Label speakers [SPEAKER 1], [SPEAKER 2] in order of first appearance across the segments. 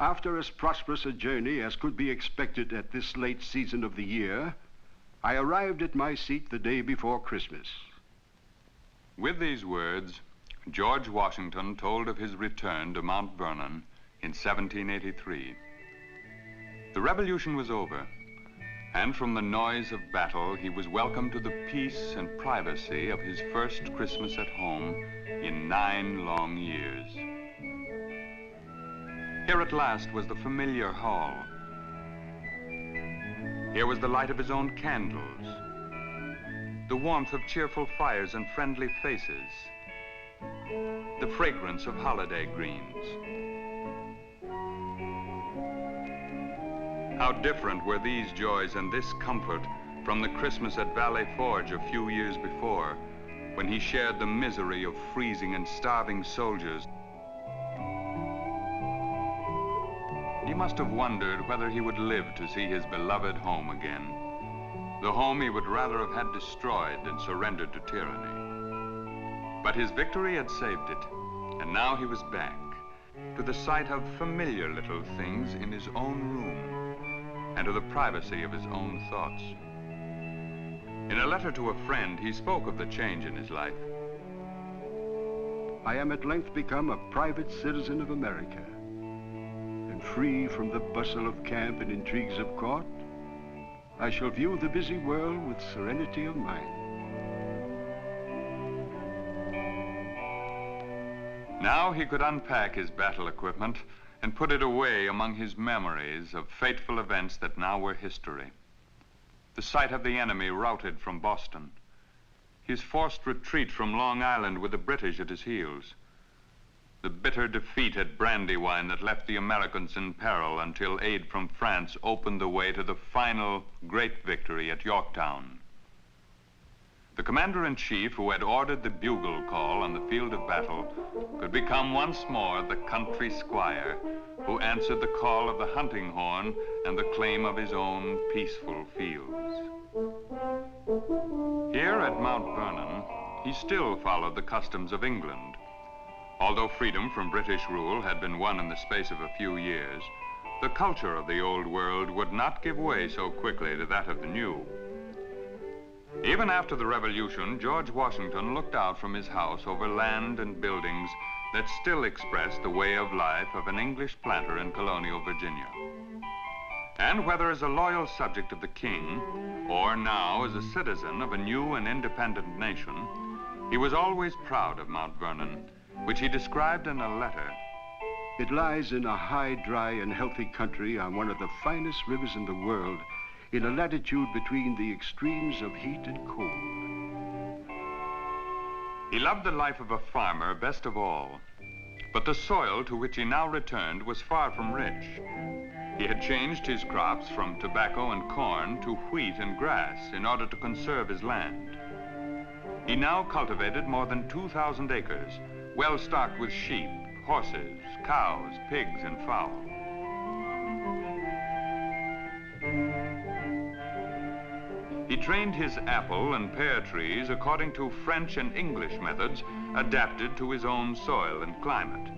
[SPEAKER 1] After as prosperous a journey as could be expected at this late season of the year, I arrived at my seat the day before Christmas.
[SPEAKER 2] With these words, George Washington told of his return to Mount Vernon in 1783. The Revolution was over, and from the noise of battle, he was welcomed to the peace and privacy of his first Christmas at home in 9 long years. Here at last was the familiar hall. Here was the light of his own candles, the warmth of cheerful fires and friendly faces, the fragrance of holiday greens. How different were these joys and this comfort from the Christmas at Valley Forge a few years before, when he shared the misery of freezing and starving soldiers. He must have wondered whether he would live to see his beloved home again, the home he would rather have had destroyed than surrendered to tyranny. But his victory had saved it, and now he was back to the sight of familiar little things in his own room and to the privacy of his own thoughts. In a letter to a friend, he spoke of the change in his life.
[SPEAKER 1] I am at length become a private citizen of America, and free from the bustle of camp and intrigues of court, I shall view the busy world with serenity of mind.
[SPEAKER 2] Now he could unpack his battle equipment and put it away among his memories of fateful events that now were history. The sight of the enemy routed from Boston, his forced retreat from Long Island with the British at his heels, the bitter defeat at Brandywine that left the Americans in peril until aid from France opened the way to the final great victory at Yorktown. The commander-in-chief who had ordered the bugle call on the field of battle could become once more the country squire who answered the call of the hunting horn and the claim of his own peaceful fields. Here at Mount Vernon, he still followed the customs of England. Although freedom from British rule had been won in the space of a few years, the culture of the old world would not give way so quickly to that of the new. Even after the Revolution, George Washington looked out from his house over land and buildings that still expressed the way of life of an English planter in colonial Virginia. And whether as a loyal subject of the king, or now as a citizen of a new and independent nation, he was always proud of Mount Vernon, which he described in a letter.
[SPEAKER 1] It lies in a high, dry, and healthy country on one of the finest rivers in the world, in a latitude between the extremes of heat and cold.
[SPEAKER 2] He loved the life of a farmer best of all, but the soil to which he now returned was far from rich. He had changed his crops from tobacco and corn to wheat and grass in order to conserve his land. He now cultivated more than 2,000 acres, well stocked with sheep, horses, cows, pigs, and fowl. He trained his apple and pear trees according to French and English methods adapted to his own soil and climate.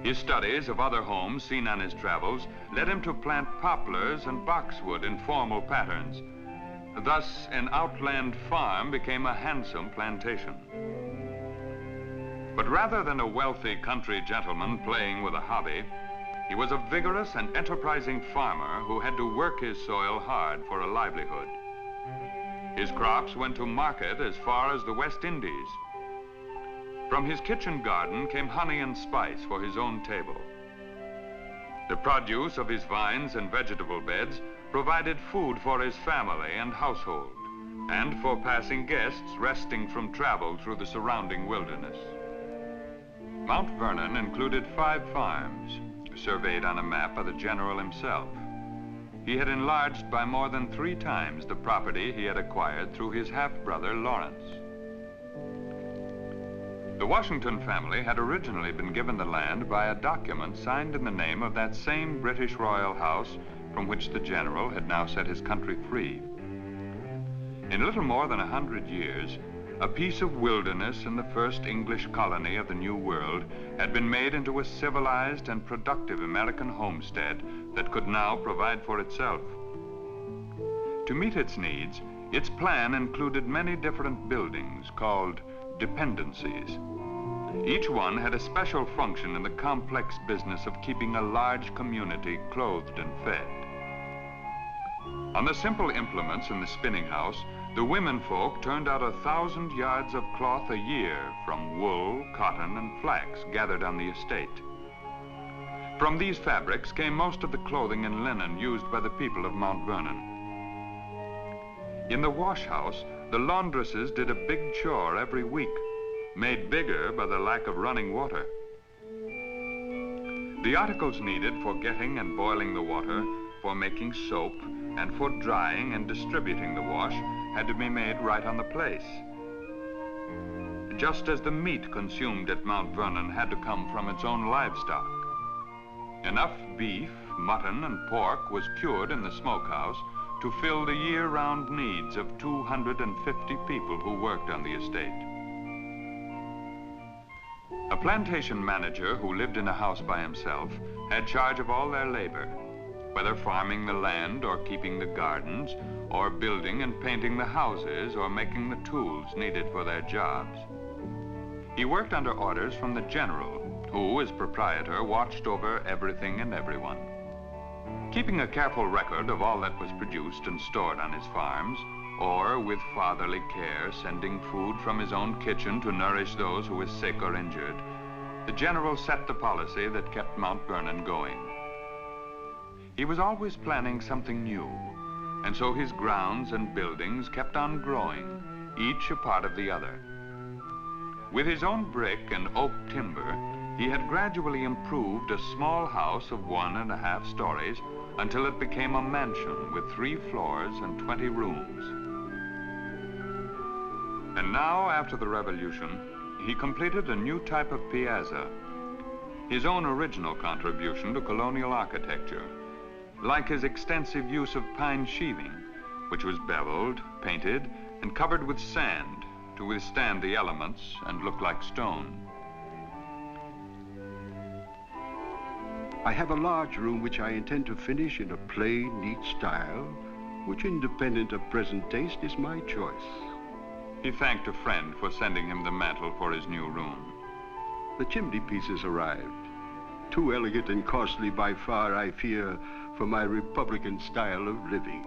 [SPEAKER 2] His studies of other homes seen on his travels led him to plant poplars and boxwood in formal patterns. Thus, an outland farm became a handsome plantation. But rather than a wealthy country gentleman playing with a hobby, he was a vigorous and enterprising farmer who had to work his soil hard for a livelihood. His crops went to market as far as the West Indies. From his kitchen garden came honey and spice for his own table. The produce of his vines and vegetable beds provided food for his family and household, and for passing guests resting from travel through the surrounding wilderness. Mount Vernon included 5 farms, surveyed on a map by the general himself. He had enlarged by more than 3 times the property he had acquired through his half-brother Lawrence. The Washington family had originally been given the land by a document signed in the name of that same British royal house from which the general had now set his country free. In little more than 100 years, a piece of wilderness in the first English colony of the New World had been made into a civilized and productive American homestead that could now provide for itself. To meet its needs, its plan included many different buildings called dependencies. Each one had a special function in the complex business of keeping a large community clothed and fed. On the simple implements in the spinning house, the women folk turned out 1,000 yards of cloth a year from wool, cotton, and flax gathered on the estate. From these fabrics came most of the clothing and linen used by the people of Mount Vernon. In the wash house, the laundresses did a big chore every week, made bigger by the lack of running water. The articles needed for getting and boiling the water, for making soap, and for drying and distributing the wash had to be made right on the place. Just as the meat consumed at Mount Vernon had to come from its own livestock. Enough beef, mutton, and pork was cured in the smokehouse to fill the year-round needs of 250 people who worked on the estate. A plantation manager who lived in a house by himself had charge of all their labor, whether farming the land or keeping the gardens, or building and painting the houses, or making the tools needed for their jobs. He worked under orders from the general, who, as proprietor, watched over everything and everyone. Keeping a careful record of all that was produced and stored on his farms, or with fatherly care sending food from his own kitchen to nourish those who were sick or injured, the general set the policy that kept Mount Vernon going. He was always planning something new, and so his grounds and buildings kept on growing, each a part of the other. With his own brick and oak timber, he had gradually improved a small house of 1.5 stories until it became a mansion with 3 floors and 20 rooms. And now, after the Revolution, he completed a new type of piazza, his own original contribution to colonial architecture, like his extensive use of pine sheathing, which was beveled, painted, and covered with sand to withstand the elements and look like stone.
[SPEAKER 1] I have a large room which I intend to finish in a plain, neat style, which, independent of present taste, is my choice.
[SPEAKER 2] He thanked a friend for sending him the mantel for his new room.
[SPEAKER 1] The chimney pieces arrived. Too elegant and costly by far, I fear, for my Republican style of living.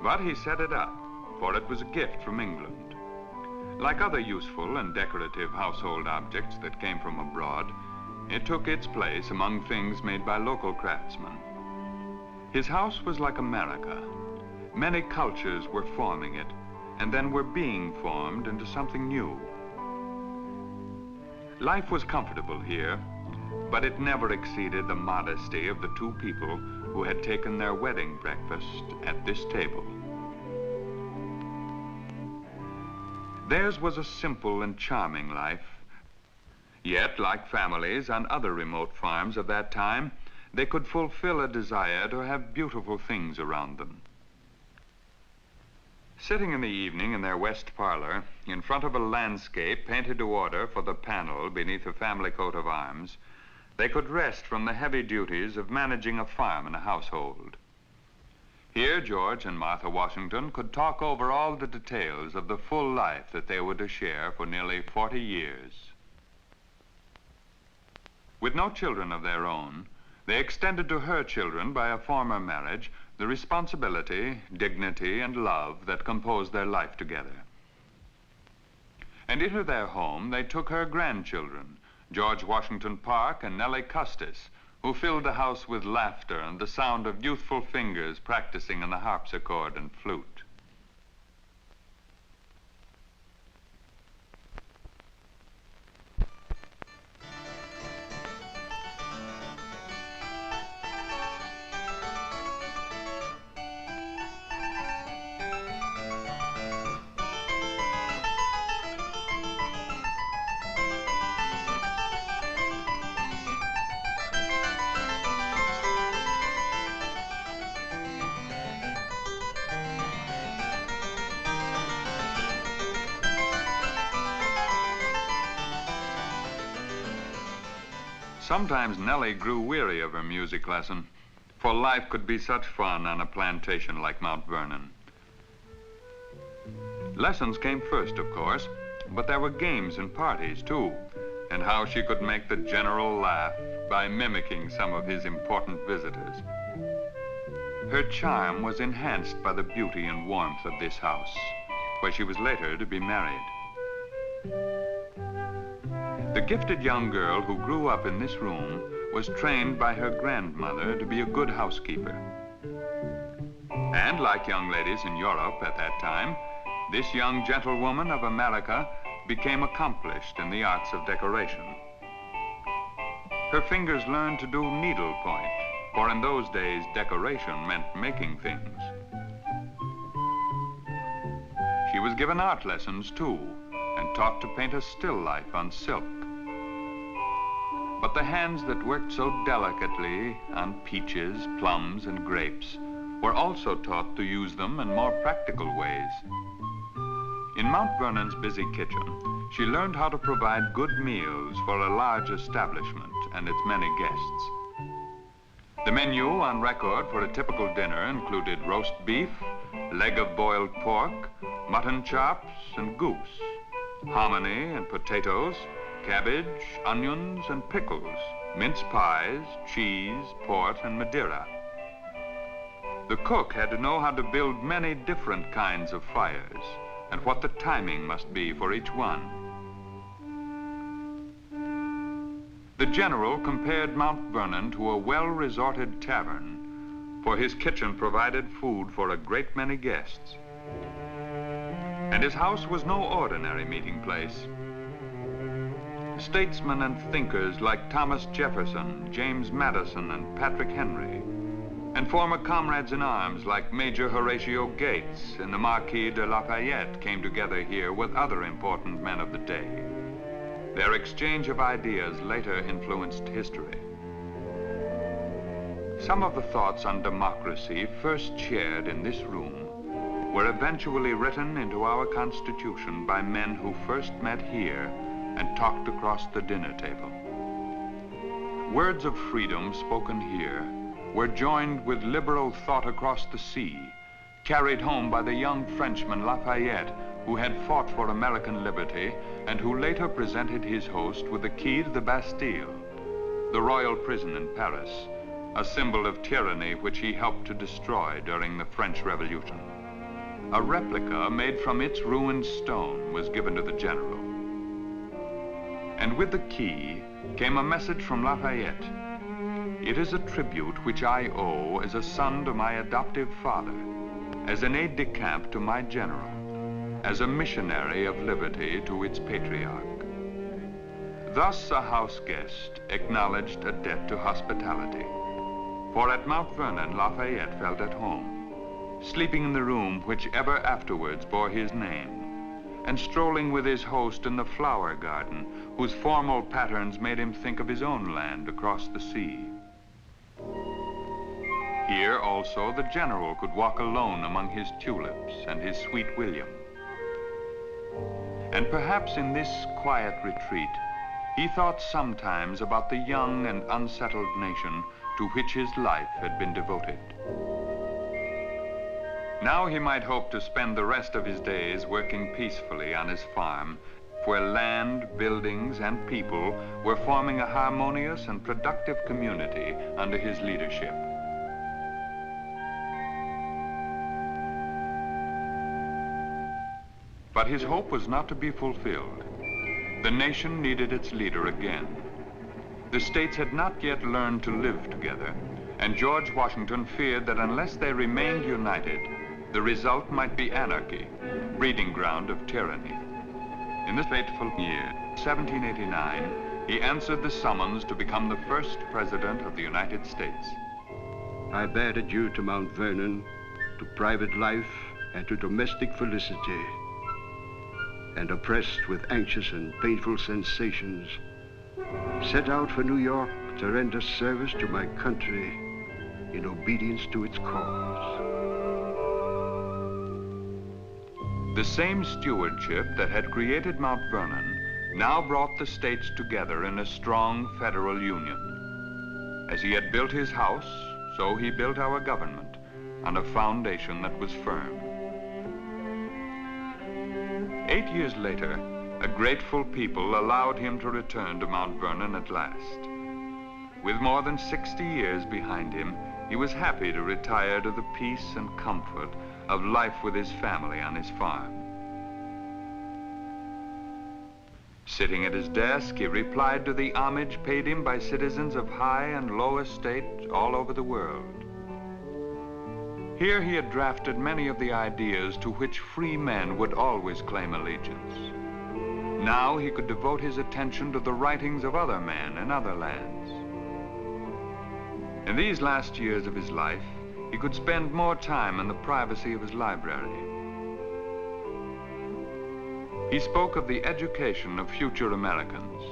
[SPEAKER 2] But he set it up, for it was a gift from England. Like other useful and decorative household objects that came from abroad, it took its place among things made by local craftsmen. His house was like America. Many cultures were forming it, and then were being formed into something new. Life was comfortable here, but it never exceeded the modesty of the 2 people who had taken their wedding breakfast at this table. Theirs was a simple and charming life. Yet, like families on other remote farms of that time, they could fulfill a desire to have beautiful things around them. Sitting in the evening in their west parlor, in front of a landscape painted to order for the panel beneath a family coat of arms, they could rest from the heavy duties of managing a farm and a household. Here, George and Martha Washington could talk over all the details of the full life that they were to share for nearly 40 years. With no children of their own, they extended to her children by a former marriage the responsibility, dignity, and love that composed their life together. And into their home they took her grandchildren, George Washington Parke and Nellie Custis, who filled the house with laughter and the sound of youthful fingers practicing on the harpsichord and flute. Sometimes Nellie grew weary of her music lesson, for life could be such fun on a plantation like Mount Vernon. Lessons came first, of course, but there were games and parties, too, and how she could make the general laugh by mimicking some of his important visitors. Her charm was enhanced by the beauty and warmth of this house, where she was later to be married. The gifted young girl who grew up in this room was trained by her grandmother to be a good housekeeper. And like young ladies in Europe at that time, this young gentlewoman of America became accomplished in the arts of decoration. Her fingers learned to do needlepoint, for in those days, decoration meant making things. She was given art lessons, too, and taught to paint a still life on silk. But the hands that worked so delicately on peaches, plums, and grapes were also taught to use them in more practical ways. In Mount Vernon's busy kitchen, she learned how to provide good meals for a large establishment and its many guests. The menu on record for a typical dinner included roast beef, leg of boiled pork, mutton chops, and goose, hominy and potatoes, cabbage, onions, and pickles, mince pies, cheese, port, and Madeira. The cook had to know how to build many different kinds of fires and what the timing must be for each one. The general compared Mount Vernon to a well-resorted tavern, for his kitchen provided food for a great many guests. And his house was no ordinary meeting place. Statesmen and thinkers like Thomas Jefferson, James Madison, and Patrick Henry, and former comrades in arms like Major Horatio Gates and the Marquis de Lafayette came together here with other important men of the day. Their exchange of ideas later influenced history. Some of the thoughts on democracy first shared in this room were eventually written into our Constitution by men who first met here and talked across the dinner table. Words of freedom spoken here were joined with liberal thought across the sea, carried home by the young Frenchman Lafayette, who had fought for American liberty and who later presented his host with the key to the Bastille, the royal prison in Paris, a symbol of tyranny which he helped to destroy during the French Revolution. A replica made from its ruined stone was given to the general. And with the key came a message from Lafayette. It is a tribute which I owe as a son to my adoptive father, as an aide-de-camp to my general, as a missionary of liberty to its patriarch. Thus a house guest acknowledged a debt to hospitality. For at Mount Vernon, Lafayette felt at home, sleeping in the room which ever afterwards bore his name, and strolling with his host in the flower garden, whose formal patterns made him think of his own land across the sea. Here also the general could walk alone among his tulips and his sweet William. And perhaps in this quiet retreat, he thought sometimes about the young and unsettled nation to which his life had been devoted. Now he might hope to spend the rest of his days working peacefully on his farm, where land, buildings, and people were forming a harmonious and productive community under his leadership. But his hope was not to be fulfilled. The nation needed its leader again. The states had not yet learned to live together, and George Washington feared that unless they remained united, the result might be anarchy, breeding ground of tyranny. In this fateful year, 1789, he answered the summons to become the first president of the United States.
[SPEAKER 1] I bade adieu to Mount Vernon, to private life, and to domestic felicity. And oppressed with anxious and painful sensations, set out for New York to render service to my country in obedience to its cause.
[SPEAKER 2] The same stewardship that had created Mount Vernon now brought the states together in a strong federal union. As he had built his house, so he built our government on a foundation that was firm. 8 years later, a grateful people allowed him to return to Mount Vernon at last. With more than 60 years behind him, he was happy to retire to the peace and comfort of life with his family on his farm. Sitting at his desk, he replied to the homage paid him by citizens of high and low estate all over the world. Here he had drafted many of the ideas to which free men would always claim allegiance. Now he could devote his attention to the writings of other men in other lands. In these last years of his life, he could spend more time in the privacy of his library. He spoke of the education of future Americans.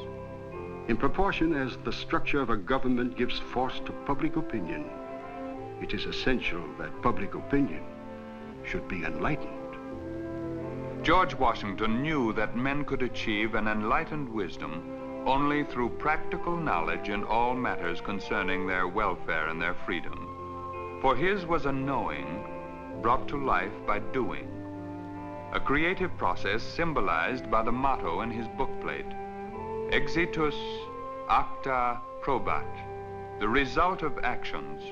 [SPEAKER 1] In proportion as the structure of a government gives force to public opinion, it is essential that public opinion should be enlightened.
[SPEAKER 2] George Washington knew that men could achieve an enlightened wisdom only through practical knowledge in all matters concerning their welfare and their freedom. For his was a knowing brought to life by doing, a creative process symbolized by the motto in his bookplate, Exitus acta probat. The result of actions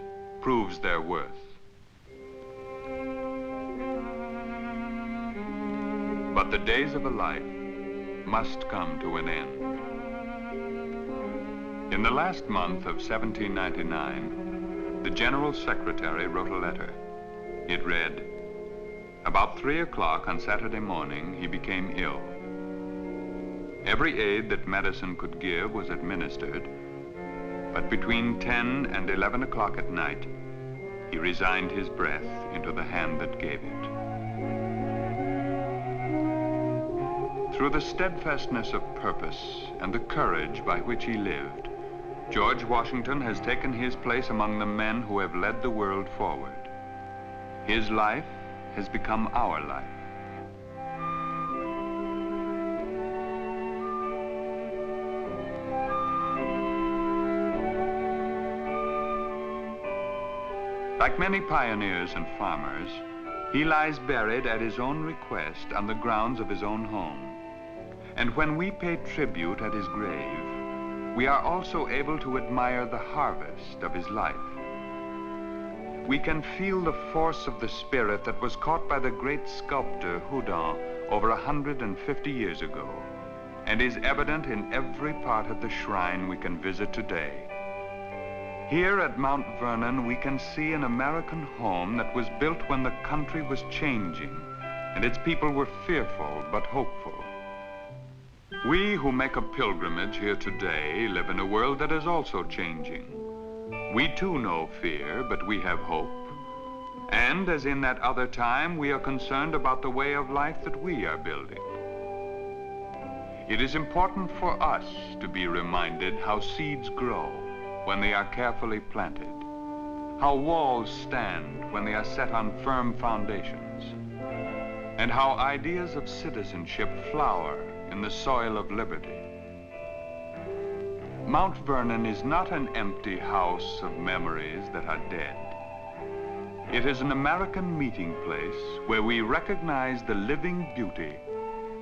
[SPEAKER 2] proves their worth. But the days of a life must come to an end. In the last month of 1799, the General Secretary wrote a letter. It read, "About 3 o'clock on Saturday morning, he became ill. Every aid that medicine could give was administered, but between 10 and 11 o'clock at night, he resigned his breath into the hand that gave it." Through the steadfastness of purpose and the courage by which he lived, George Washington has taken his place among the men who have led the world forward. His life has become our life. Like many pioneers and farmers, he lies buried at his own request on the grounds of his own home. And when we pay tribute at his grave, we are also able to admire the harvest of his life. We can feel the force of the spirit that was caught by the great sculptor Houdin over 150 years ago, and is evident in every part of the shrine we can visit today. Here at Mount Vernon, we can see an American home that was built when the country was changing, and its people were fearful but hopeful. We who make a pilgrimage here today live in a world that is also changing. We too know fear, but we have hope. And as in that other time, we are concerned about the way of life that we are building. It is important for us to be reminded how seeds grow when they are carefully planted, how walls stand when they are set on firm foundations, and how ideas of citizenship flower in the soil of liberty. Mount Vernon is not an empty house of memories that are dead. It is an American meeting place where we recognize the living beauty,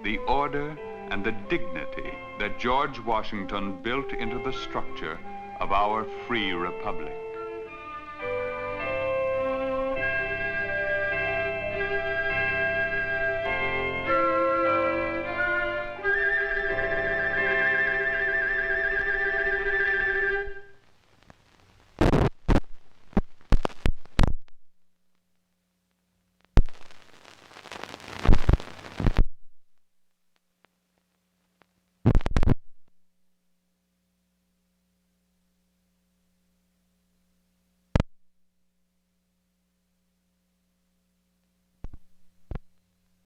[SPEAKER 2] the order, and the dignity that George Washington built into the structure of our free republic.